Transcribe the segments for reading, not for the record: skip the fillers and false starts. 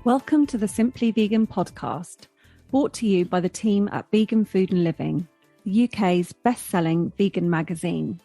Welcome to the Simply Vegan podcast, brought to you by the team at Vegan Food and Living, the UK's best-selling vegan magazine.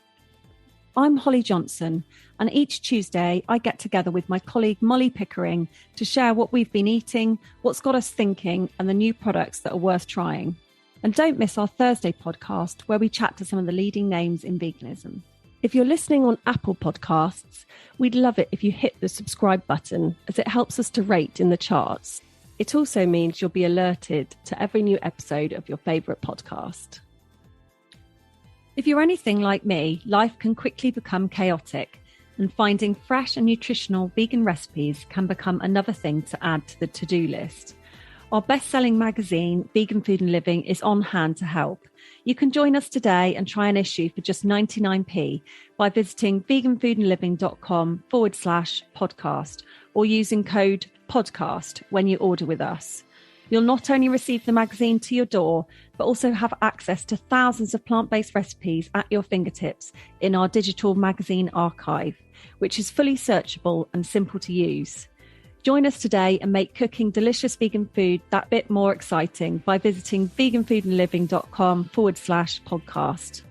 I'm Holly Johnson, and each Tuesday I get together with my colleague Molly Pickering to share what we've been eating, what's got us thinking, and the new products that are worth trying. And don't miss our Thursday podcast, where we chat to some of the leading names in veganism. If you're listening on Apple Podcasts, we'd love it if you hit the subscribe button, as it helps us to rate in the charts. It also means you'll be alerted to every new episode of your favourite podcast. If you're anything like me, life can quickly become chaotic, and finding fresh and nutritional vegan recipes can become another thing to add to the to-do list. Our best-selling magazine, Vegan Food and Living, is on hand to help. You can join us today and try an issue for just 99p by visiting veganfoodandliving.com/podcast or using code podcast when you order with us. You'll not only receive the magazine to your door, but also have access to thousands of plant-based recipes at your fingertips in our digital magazine archive, which is fully searchable and simple to use. Join us today and make cooking delicious vegan food that bit more exciting by visiting veganfoodandliving.com/podcast.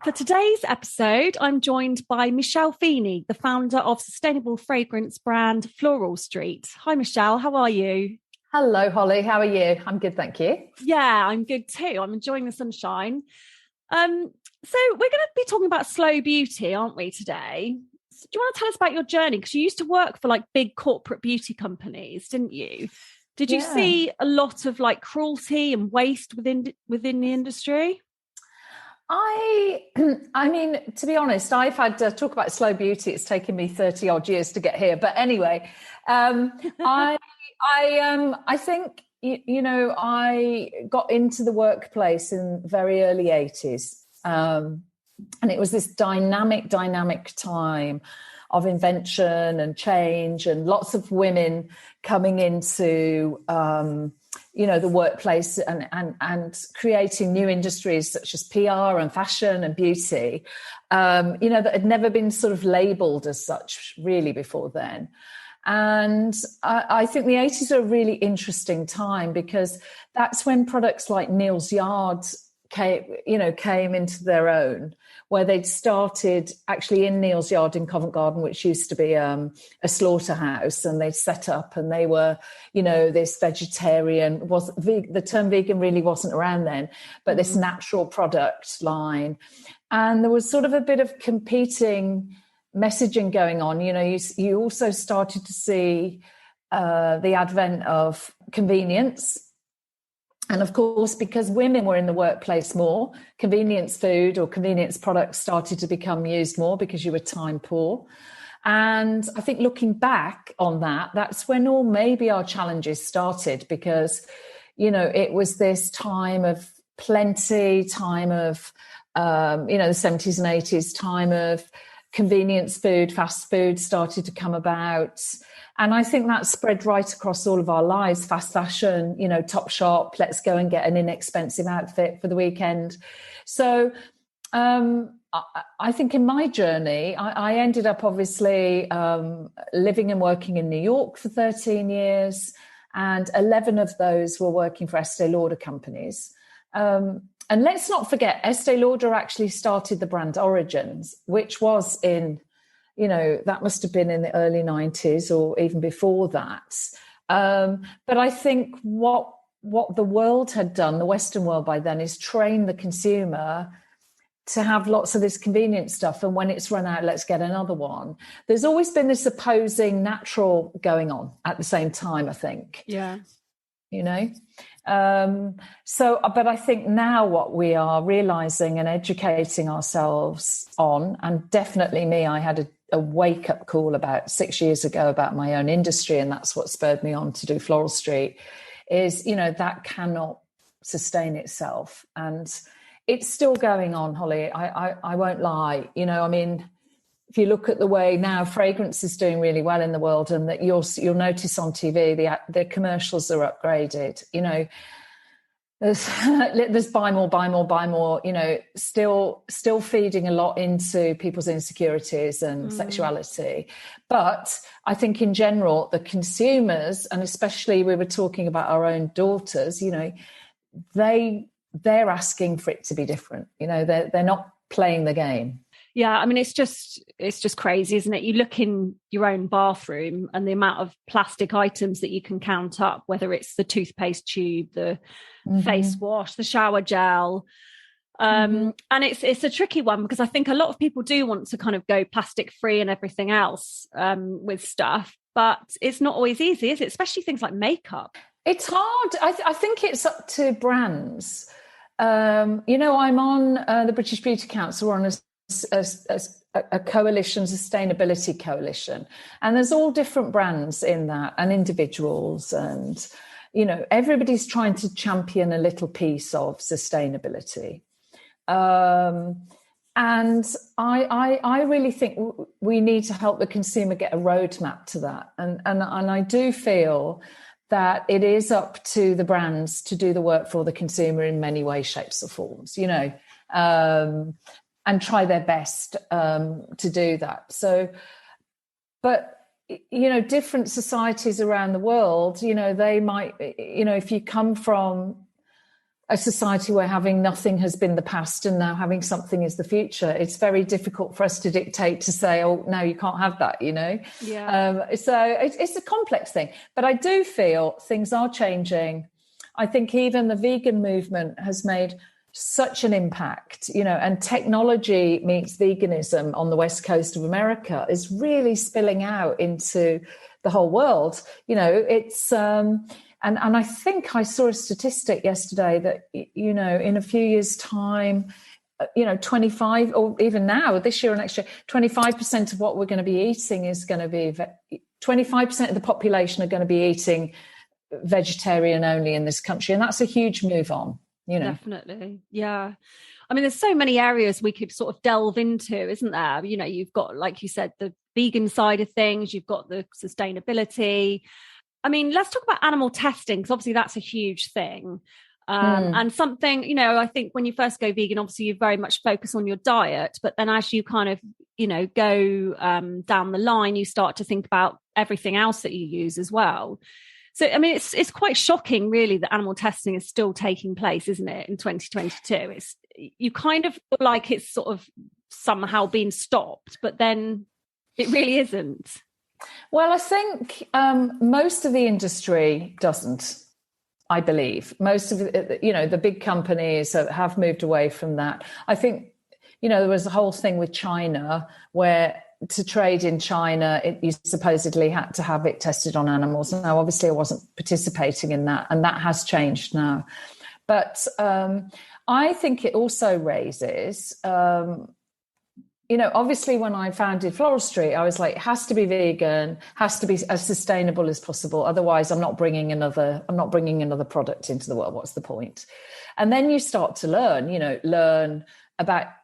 For today's episode, I'm joined by Michelle Feeney, the founder of sustainable fragrance brand Floral Street. Hi, Michelle. How are you? Hello, Holly. How are you? I'm good, thank you. Yeah, I'm good too. I'm enjoying the sunshine. So we're going to be talking about slow beauty, aren't we, today? Do you want to tell us about your journey? Because you used to work for like big corporate beauty companies, didn't you? Did you see a lot of like cruelty and waste within the industry? I mean, to be honest, I've had to talk about slow beauty. It's taken me 30 odd years to get here. But anyway, I think, I got into the workplace in very early 80s. And it was this dynamic time of invention and change and lots of women coming into, the workplace and creating new industries such as PR and fashion and beauty, that had never been sort of labelled as such really before then. And I think the 80s are a really interesting time because that's when products like Neal's Yard came into their own, where they'd started actually in Neal's Yard in Covent Garden, which used to be a slaughterhouse, and they'd set up and they were, this vegetarian, the term vegan really wasn't around then, but this natural product line. And there was sort of a bit of competing messaging going on. You also started to see the advent of convenience. And of course, because women were in the workplace more, convenience food or convenience products started to become used more because you were time poor. And I think looking back on that, that's when maybe our challenges started because, it was this time of plenty, time of, the 70s and 80s, time of convenience food, fast food started to come about. And I think that spread right across all of our lives. Fast fashion, Top Shop, let's go and get an inexpensive outfit for the weekend. So I think in my journey, I ended up obviously living and working in New York for 13 years, and 11 of those were working for Estee Lauder companies. And let's not forget, Estee Lauder actually started the brand Origins, which was in that must have been in the early 90s or even before that. But I think what the world had done, the Western world by then, is train the consumer to have lots of this convenient stuff. And when it's run out, let's get another one. There's always been this opposing natural going on at the same time, I think. Yeah. But I think now what we are realizing and educating ourselves on, and definitely me, I had a wake-up call about 6 years ago about my own industry, and that's what spurred me on to do Floral Street, is, that cannot sustain itself. And it's still going on, Holly. I won't lie. If you look at the way now fragrance is doing really well in the world, and that you'll notice on TV, the commercials are upgraded, There's buy more, still feeding a lot into people's insecurities and sexuality. But I think in general, the consumers, and especially we were talking about our own daughters, they're asking for it to be different. They're not playing the game. Yeah, I mean, it's just crazy, isn't it? You look in your own bathroom and the amount of plastic items that you can count up, whether it's the toothpaste tube, the face wash, the shower gel. And it's a tricky one, because I think a lot of people do want to kind of go plastic free and everything else with stuff, but it's not always easy, is it? Especially things like makeup. It's hard. I think it's up to brands. I'm on the British Beauty Council. We're on a coalition, sustainability coalition, and there's all different brands in that, and individuals, and everybody's trying to champion a little piece of sustainability. And I really think we need to help the consumer get a roadmap to that, and I do feel that it is up to the brands to do the work for the consumer in many ways, shapes or forms, and try their best to do that. So, but, different societies around the world, they might, if you come from a society where having nothing has been the past and now having something is the future, it's very difficult for us to dictate to say, oh, no, you can't have that, Yeah. So it's a complex thing. But I do feel things are changing. I think even the vegan movement has made such an impact, and technology meets veganism on the West Coast of America is really spilling out into the whole world. It's and I think I saw a statistic yesterday that in a few years' time, 25, or even now this year or next year, 25% of what we're going to be eating is going to be 25% of the population are going to be eating vegetarian only in this country, and that's a huge move on. Definitely. Yeah. I mean, there's so many areas we could sort of delve into, isn't there? You've got, like you said, the vegan side of things, you've got the sustainability. I mean, let's talk about animal testing, because obviously that's a huge thing. And something, I think when you first go vegan, obviously you very much focus on your diet, but then as you kind of, go down the line, you start to think about everything else that you use as well. So, I mean, it's quite shocking, really, that animal testing is still taking place, isn't it, in 2022? You kind of feel like it's sort of somehow been stopped, but then it really isn't. Well, I think most of the industry doesn't, I believe. Most of the big companies have moved away from that. I think, there was a whole thing with China where to trade in China, you supposedly had to have it tested on animals. Now, obviously, I wasn't participating in that, and that has changed now. But I think it also raises, obviously, when I founded Floral Street, I was like, it has to be vegan, has to be as sustainable as possible. Otherwise, I'm not bringing another product into the world. What's the point? And then you start to learn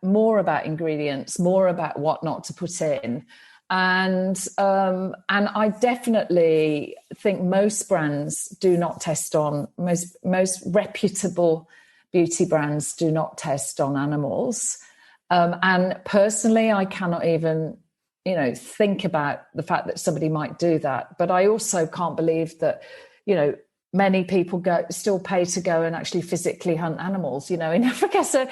more about ingredients, more about what not to put in. And I definitely think most brands do not test on, most reputable beauty brands do not test on animals. And personally, I cannot even, think about the fact that somebody might do that. But I also can't believe that, many people still pay to go and actually physically hunt animals, in Africa. So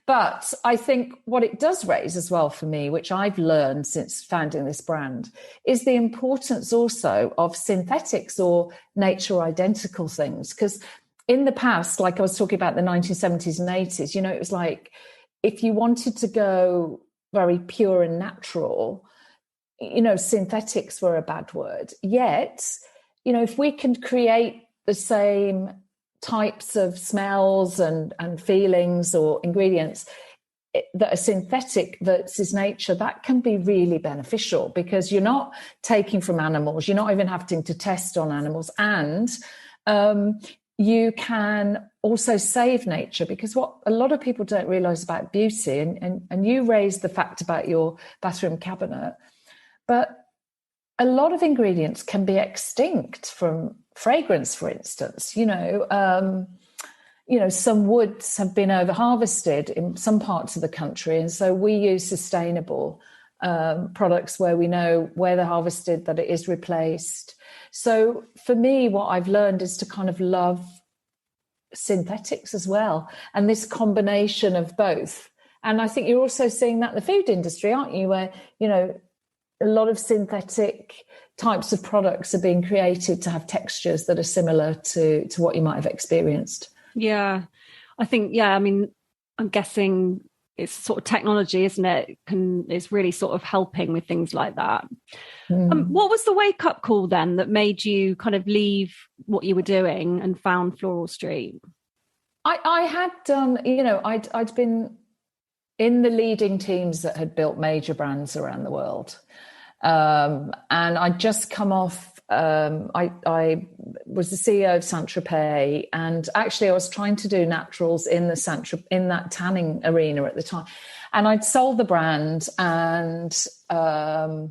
but I think what it does raise as well for me, which I've learned since founding this brand, is the importance also of synthetics or nature identical things. Because in the past, like I was talking about the 1970s and 80s, it was like, if you wanted to go very pure and natural, synthetics were a bad word. Yet, if we can create the same types of smells and feelings or ingredients that are synthetic versus nature, that can be really beneficial, because you're not taking from animals, you're not even having to test on animals, and you can also save nature. Because what a lot of people don't realize about beauty, and you raised the fact about your bathroom cabinet, but a lot of ingredients can be extinct from fragrance, for instance. Some woods have been over harvested in some parts of the country, and so we use sustainable products where we know where they're harvested, that it is replaced. So for me, what I've learned is to kind of love synthetics as well, and this combination of both. And I think you're also seeing that in the food industry, aren't you, where a lot of synthetic types of products are being created to have textures that are similar to what you might have experienced. Yeah, I think, I mean, I'm guessing it's sort of technology, isn't it? It's really sort of helping with things like that. What was the wake-up call then that made you kind of leave what you were doing and found Floral Street? I had done, I'd been in the leading teams that had built major brands around the world. And I'd just come off, I was the CEO of Saint-Tropez, and actually I was trying to do naturals in that tanning arena at the time. And I'd sold the brand, and I'd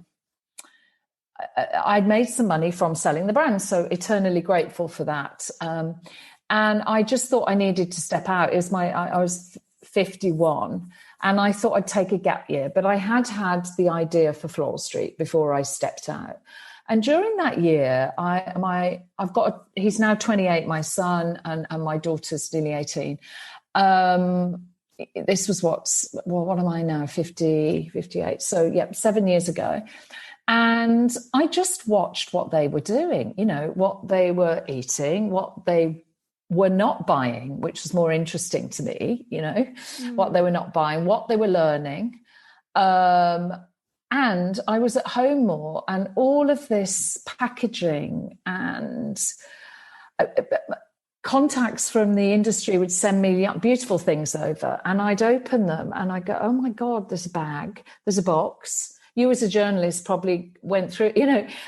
made some money from selling the brand, so eternally grateful for that. And I just thought I needed to step out. I was 51, and I thought I'd take a gap year, but I had the idea for Floral Street before I stepped out. And during that year, he's now 28, my son, and my daughter's nearly 18. This was what am I now? 50, 58. So 7 years ago. And I just watched what they were doing, what they were eating, what they were not buying, which was more interesting to me, what they were not buying, what they were learning. And I was at home more, and all of this packaging and contacts from the industry would send me beautiful things over, and I'd open them and I'd go, oh my God, there's a bag, there's a box. You as a journalist probably went through,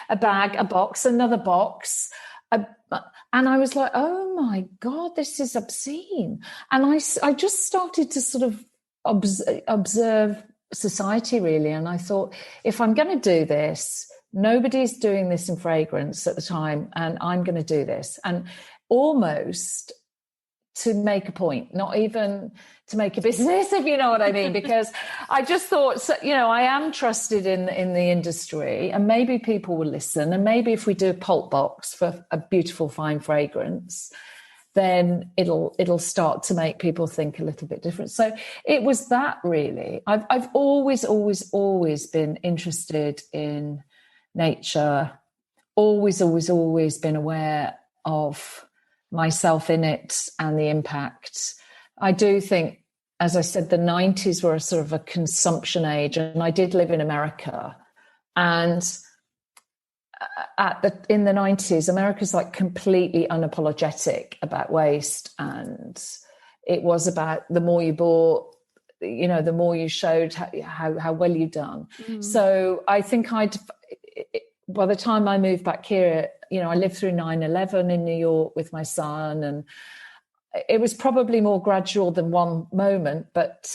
a bag, a box, another box. And I was like, oh my God, this is obscene. And I just started to sort of observe society, really. And I thought, if I'm going to do this, nobody's doing this in fragrance at the time, and I'm going to do this. And almost to make a point, not even to make a business, if you know what I mean, because I just thought, I am trusted in the industry, and maybe people will listen. And maybe if we do a pulp box for a beautiful, fine fragrance, then it'll start to make people think a little bit different. So it was that, really. I've always been interested in nature, always been aware of myself in it and the impact. I do think, as I said, the 90s were a sort of a consumption age, and I did live in America. And in the 90s, America's like completely unapologetic about waste, and it was about the more you bought, the more you showed how well you've done. So I think by the time I moved back here, I lived through 9/11 in New York with my son, and it was probably more gradual than one moment, but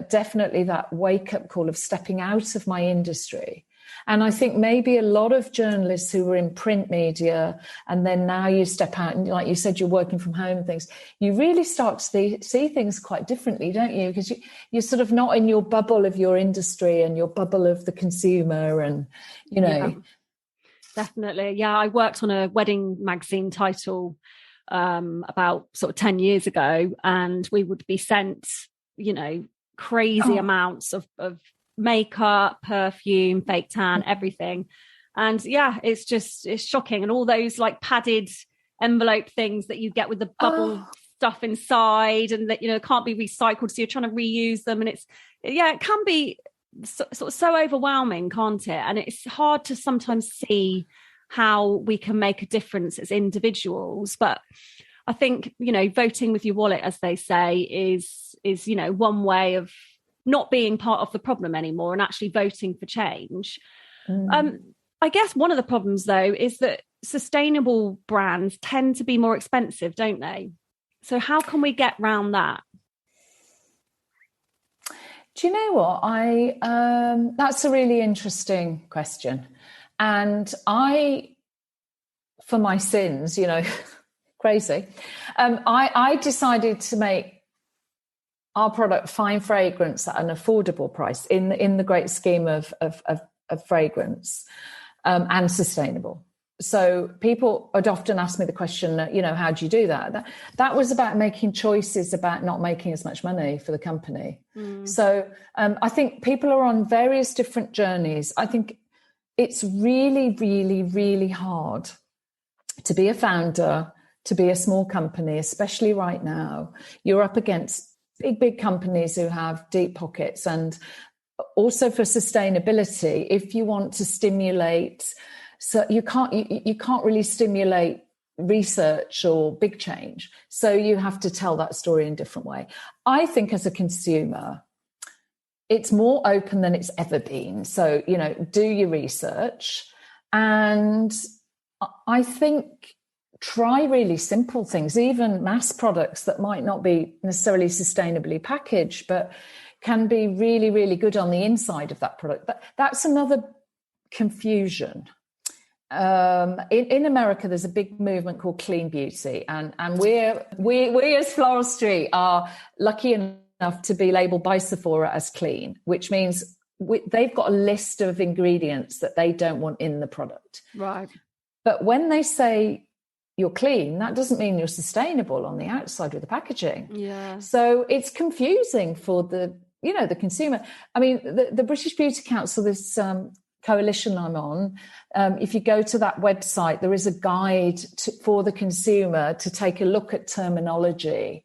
definitely that wake-up call of stepping out of my industry. And I think maybe a lot of journalists who were in print media, and then now you step out and, like you said, you're working from home and things, you really start to see things quite differently, don't you? Because you're sort of not in your bubble of your industry and your bubble of the consumer, and, Yeah, definitely. Yeah, I worked on a wedding magazine title about sort of 10 years ago, and we would be sent, crazy amounts of makeup, perfume, fake tan, everything. And it's shocking. And all those like padded envelope things that you get with the bubble stuff inside, and that, can't be recycled. So you're trying to reuse them. And it can be so overwhelming, can't it? And it's hard to sometimes see how we can make a difference as individuals. But I think, voting with your wallet, as they say, is one way of not being part of the problem anymore and actually voting for change. I guess one of the problems, though, is that sustainable brands tend to be more expensive, don't they? So how can we get around that? Do you know what? That's a really interesting question. And I for my sins, crazy, I decided to make our product fine fragrance at an affordable price in the great scheme of fragrance, and sustainable. So people would often ask me the question, how do you do that? That was about making choices about not making as much money for the company. So I think people are on various different journeys. I think it's really, really, really hard to be a founder, to be a small company, especially right now. You're up against big companies who have deep pockets, and also for sustainability, if you want to stimulate, so you can't really stimulate research or big change. So you have to tell that story in a different way. I think as a consumer, it's more open than it's ever been. So, do your research. And I think try really simple things, even mass products that might not be necessarily sustainably packaged, but can be really, really good on the inside of that product. But that's another confusion. In America, there's a big movement called clean beauty, and we as Floral Street are lucky enough to be labeled by Sephora as clean, which means they've got a list of ingredients that they don't want in the product. Right. But when they say you're clean, that doesn't mean you're sustainable on the outside with the packaging. Yeah. So it's confusing for the consumer. I mean, the British Beauty Council, this coalition I'm on, if you go to that website, there is a guide for the consumer to take a look at terminology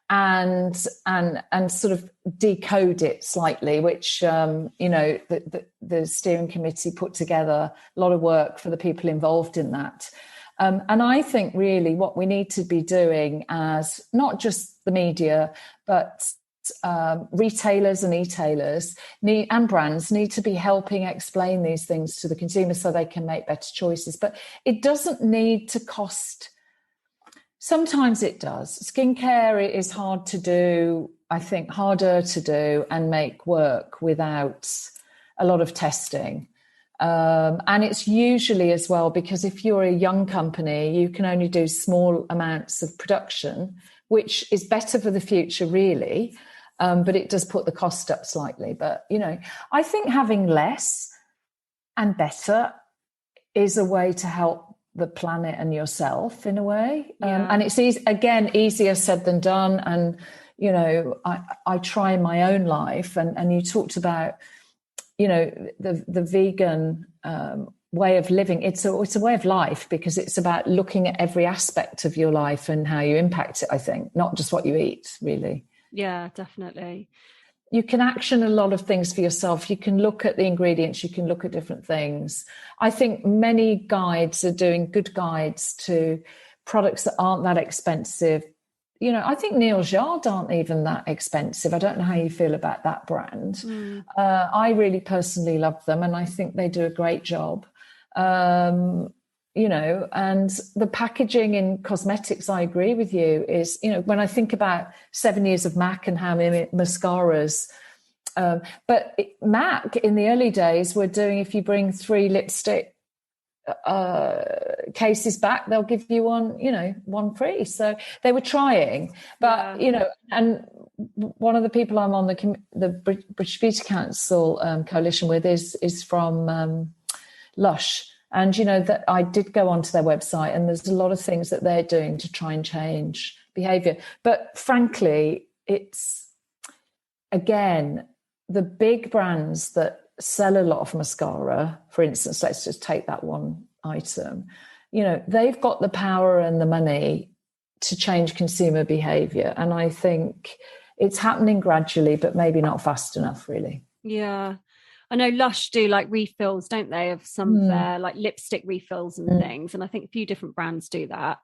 and sort of decode it slightly, which the steering committee put together a lot of work for the people involved in that. And I think really what we need to be doing as not just the media, but retailers and e-tailers and brands need to be helping explain these things to the consumer so they can make better choices. But it doesn't need to cost. Sometimes it does. Skincare is hard to do, I think harder to do and make work without a lot of testing. And it's usually as well, because if you're a young company, you can only do small amounts of production, which is better for the future, really. But it does put the cost up slightly. But, I think having less and better is a way to help the planet and yourself in a way. And it's easier said than done. And, I try in my own life, and you talked about, the vegan way of living. It's a way of life, because it's about looking at every aspect of your life and how you impact it, I think, not just what you eat, really. Yeah, definitely. You can action a lot of things for yourself. You can look at the ingredients, you can look at different things. I think many guides are doing good guides to products that aren't that expensive. I think Neil's Yard aren't even that expensive. I don't know how you feel about that brand. I really personally love them, and I think they do a great job. And the packaging in cosmetics, I agree with you, is, when I think about 7 years of MAC and how many mascaras, but MAC in the early days were doing, if you bring 3 lipstick cases back, they'll give you one free. So they were trying, but and one of the people I'm on the British Beauty Council coalition with is from Lush, and that I did go onto their website, and there's a lot of things that they're doing to try and change behavior. But frankly, it's again the big brands that sell a lot of mascara, for instance, let's just take that one item, they've got the power and the money to change consumer behavior. And I think it's happening gradually, but maybe not fast enough, really. Yeah. I know Lush do like refills, don't they, of some of their like lipstick refills and things. And I think a few different brands do that.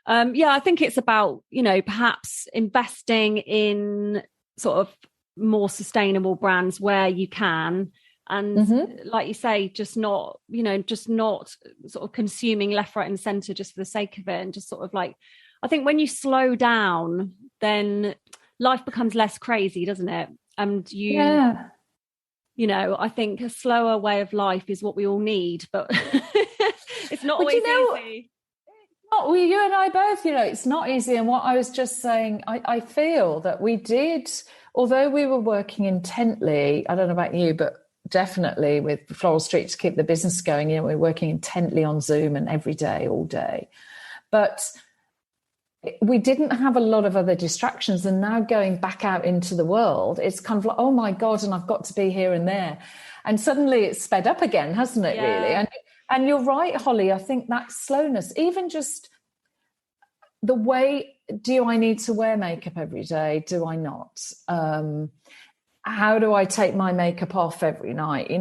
I think it's about, perhaps investing in sort of more sustainable brands where you can. And like you say, just not sort of consuming left, right and centre just for the sake of it. And just sort of like, I think when you slow down, then life becomes less crazy, doesn't it? And I think a slower way of life is what we all need, but it's not always easy. well, you and I both, it's not easy. And what I was just saying, I feel that we did, although we were working intently, I don't know about you, but definitely with Floral Street to keep the business going, we're working intently on Zoom and every day, all day. But we didn't have a lot of other distractions. And now going back out into the world, it's kind of like, oh my God, and I've got to be here and there. And suddenly it's sped up again, hasn't it, really? And you're right, Holly, I think that slowness, even just the way, do I need to wear makeup every day? Do I not? How do I take my makeup off every night?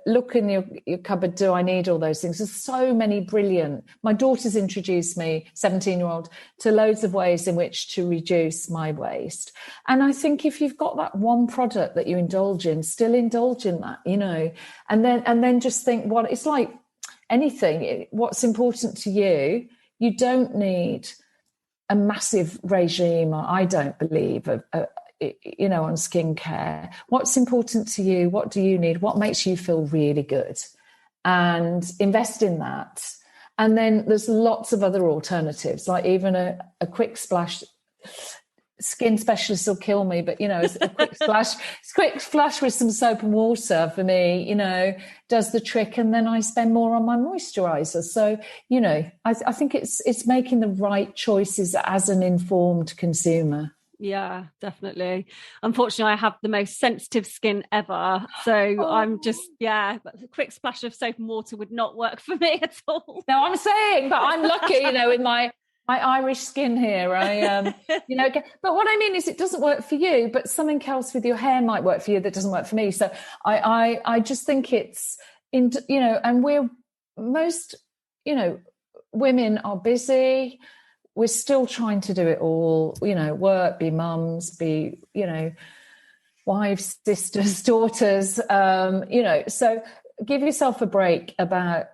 Look in your cupboard. Do I need all those things? There's so many brilliant. My daughter's introduced me, 17-year-old, to loads of ways in which to reduce my waste. And I think if you've got that one product that you indulge in, still indulge in that, and then just think, well, it's like anything. What's important to you? You don't need a massive regime. I don't believe on skincare. What's important to you? What do you need? What makes you feel really good? And invest in that. And then there's lots of other alternatives, like even a quick splash. Skin specialists will kill me, but a quick splash with some soap and water for me, does the trick. And then I spend more on my moisturizer. So, I think it's making the right choices as an informed consumer. Yeah, definitely. Unfortunately, I have the most sensitive skin ever. So I'm just, a quick splash of soap and water would not work for me at all. No, I'm saying, but I'm lucky, with my Irish skin here. But what I mean is it doesn't work for you, but something else with your hair might work for you that doesn't work for me. So I just think it's, and we're most, women are busy. We're still trying to do it all, work, be mums, be, wives, sisters, daughters, so give yourself a break about,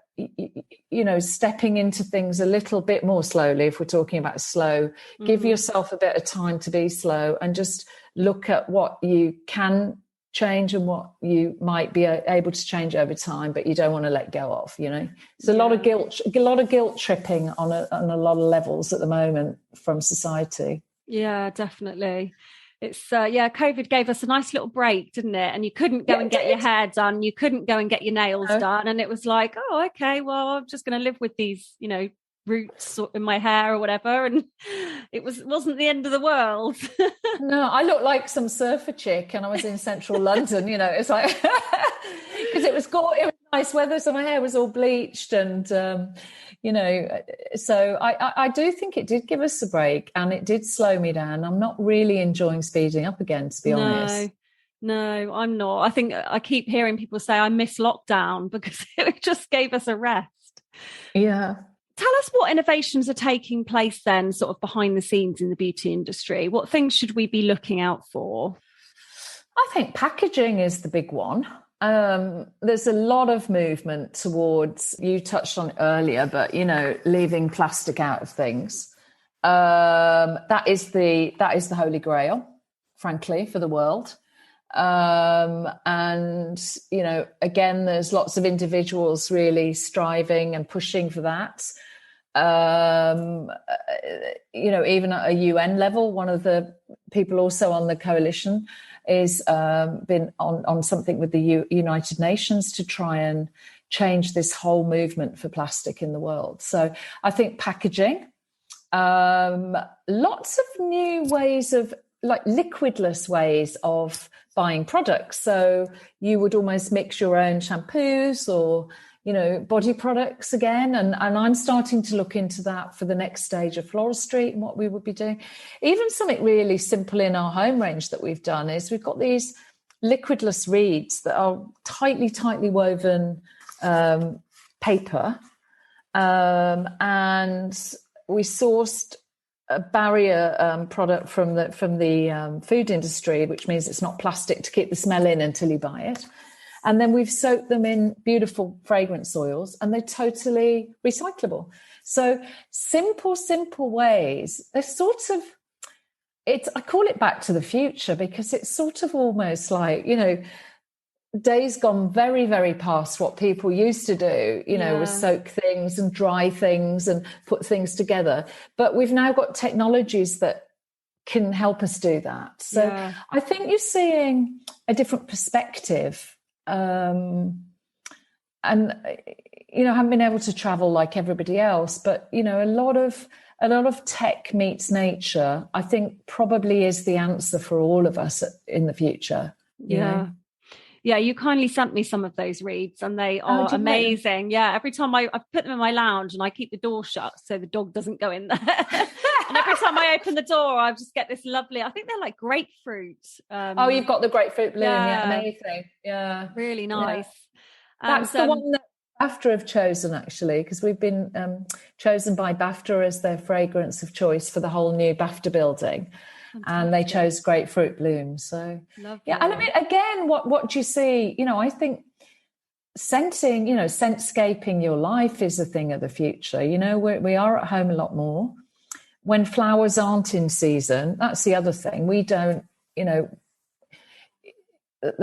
stepping into things a little bit more slowly. If we're talking about slow, give yourself a bit of time to be slow and just look at what you can change and what you might be able to change over time, but you don't want to let go of, It's a lot of guilt tripping on a lot of levels at the moment from society. Yeah, definitely. It's COVID gave us a nice little break, didn't it? And you couldn't go and get your hair done, you couldn't go and get your nails done, and it was like, oh, okay, well, I'm just going to live with these, roots in my hair or whatever, and it wasn't the end of the world. No, I looked like some surfer chick, and I was in central London. It's like because it was nice weather, so my hair was all bleached, and so I do think it did give us a break, and it did slow me down. I'm not really enjoying speeding up again, to be honest. No, I'm not. I think I keep hearing people say I miss lockdown because it just gave us a rest. Yeah. Tell us what innovations are taking place then, sort of behind the scenes in the beauty industry. What things should we be looking out for? I think packaging is the big one. There's a lot of movement towards, you touched on it earlier, but, leaving plastic out of things. That is the holy grail, frankly, for the world. And, again, there's lots of individuals really striving and pushing for that. Even at a UN level, one of the people also on the coalition is been on something with the United Nations to try and change this whole movement for plastic in the world. So I think packaging, lots of new ways of like liquidless ways of buying products. So you would almost mix your own shampoos or, body products again. And I'm starting to look into that for the next stage of Floral Street and what we would be doing. Even something really simple in our home range that we've done is we've got these liquidless reeds that are tightly woven paper. And we sourced a barrier product from the food industry, which means it's not plastic to keep the smell in until you buy it. And then we've soaked them in beautiful fragrance oils, and they're totally recyclable. So simple ways. They're sort of, I call it back to the future because it's sort of almost like, days gone very, very past what people used to do, was soak things and dry things and put things together. But we've now got technologies that can help us do that. So I think you're seeing a different perspective. And, I haven't been able to travel like everybody else, but, a lot of tech meets nature, I think probably is the answer for all of us in the future. Yeah. Yeah, you kindly sent me some of those reads and they are amazing. Yeah, every time I put them in my lounge and I keep the door shut so the dog doesn't go in there. And every time I open the door, I just get this lovely, I think they're like grapefruit. You've got the grapefruit bloom. Yeah, amazing. Yeah. Really nice. Yeah. That's the one that BAFTA have chosen, actually, because we've been chosen by BAFTA as their fragrance of choice for the whole new BAFTA building. Fantastic. And they chose grapefruit bloom. So lovely. Yeah, and I mean, again, what do you see? I think scenting, scentscaping your life is a thing of the future. We are at home a lot more. When flowers aren't in season, that's the other thing. We don't, the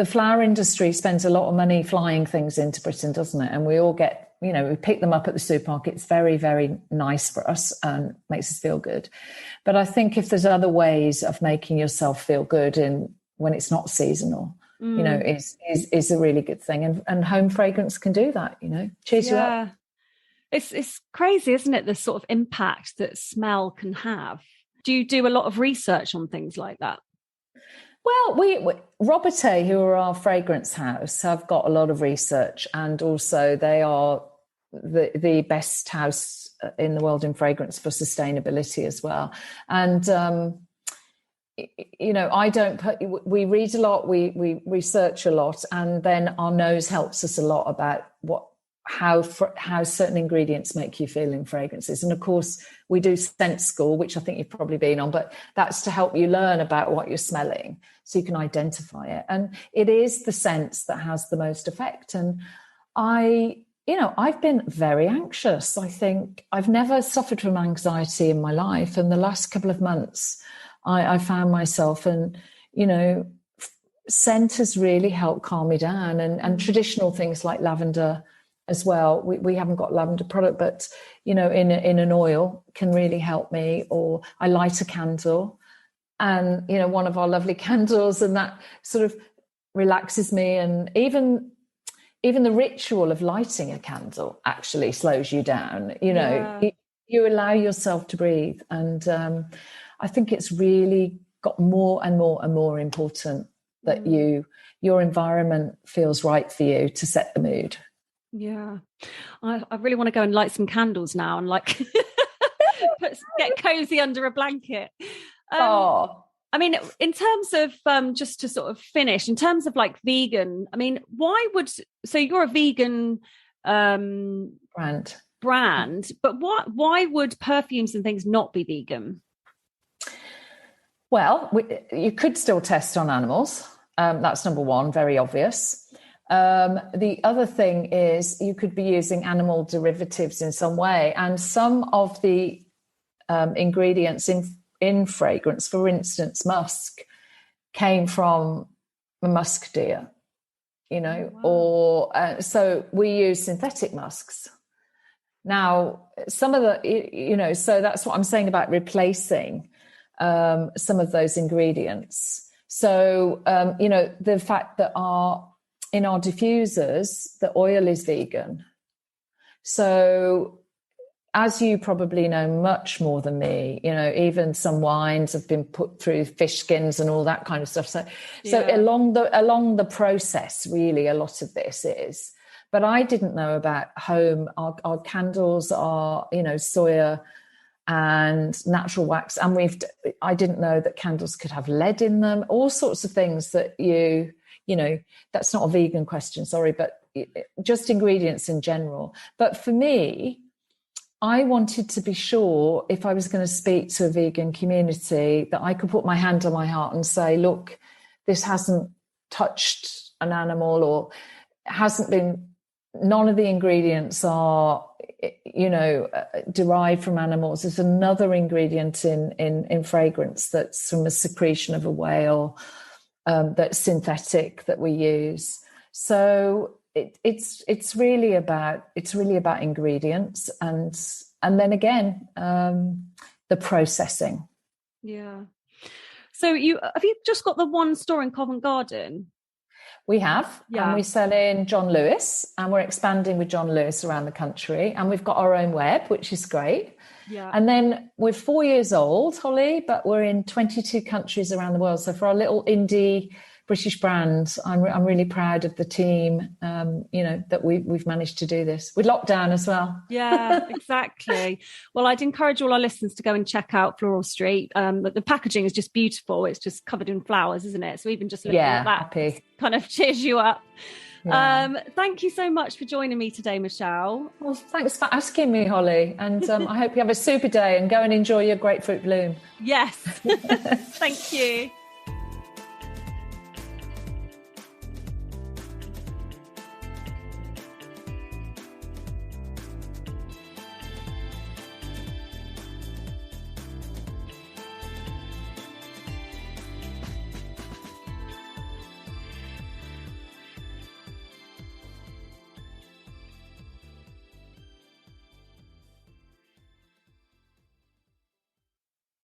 flower industry spends a lot of money flying things into Britain, doesn't it? And we all get, we pick them up at the supermarket. It's very, very nice for us and makes us feel good. But I think if there's other ways of making yourself feel good when it's not seasonal, is a really good thing. And home fragrance can do that, cheers you up. It's crazy, isn't it? The sort of impact that smell can have. Do you do a lot of research on things like that? Well, we Robertet, who are our fragrance house, have got a lot of research, and also they are the best house in the world in fragrance for sustainability as well. And I don't we read a lot, we research a lot, and then our nose helps us a lot about how certain ingredients make you feel in fragrances. And of course, we do scent school, which I think you've probably been on, but that's to help you learn about what you're smelling so you can identify it. And it is the scents that has the most effect. And I've been very anxious. I think I've never suffered from anxiety in my life. And the last couple of months, I found myself, and, scent has really helped calm me down, and traditional things like lavender as well. We haven't got lavender product, but, in an oil can really help me. Or I light a candle and, one of our lovely candles, and that sort of relaxes me. And even the ritual of lighting a candle actually slows you down. You allow yourself to breathe. And I think it's really got more and more and more important that your environment feels right for you to set the mood. Yeah, I really want to go and light some candles now and get cozy under a blanket. I mean, in terms of just to sort of finish, in terms of like vegan, I mean, so you're a vegan brand, but why would perfumes and things not be vegan? Well, you could still test on animals. That's number one, very obvious. The other thing is you could be using animal derivatives in some way, and some of the ingredients in fragrance, for instance, musk, came from a musk deer, or so we use synthetic musks. Now, some of the, so that's what I'm saying about replacing some of those ingredients. So, the fact that in our diffusers, the oil is vegan. So, as you probably know much more than me, even some wines have been put through fish skins and all that kind of stuff. So along the process, really, a lot of this is. But I didn't know about home. Our candles are, soya and natural wax, and I didn't know that candles could have lead in them. All sorts of things that that's not a vegan question, sorry, but just ingredients in general. But for me, I wanted to be sure, if I was going to speak to a vegan community, that I could put my hand on my heart and say, look, this hasn't touched an animal, or hasn't been, none of the ingredients are, derived from animals. There's another ingredient in fragrance that's from a secretion of a whale, that's synthetic, that we use. So it's really about ingredients and then again the processing. Yeah. So have you just got the one store in Covent Garden? We have, and we sell in John Lewis, and we're expanding with John Lewis around the country, and we've got our own web, which is great. Yeah. And then we're 4 years old, Holly, but we're in 22 countries around the world. So for our little indie British brand, I'm really proud of the team, that we've managed to do this with lockdown as well. Yeah, exactly. Well, I'd encourage all our listeners to go and check out Floral Street. The packaging is just beautiful. It's just covered in flowers, isn't it? So even just looking at that kind of cheers you up. Yeah. Thank you so much for joining me today, Michelle. Well, thanks for asking me, Holly. And I hope you have a super day and go and enjoy your grapefruit bloom. Yes. Thank you.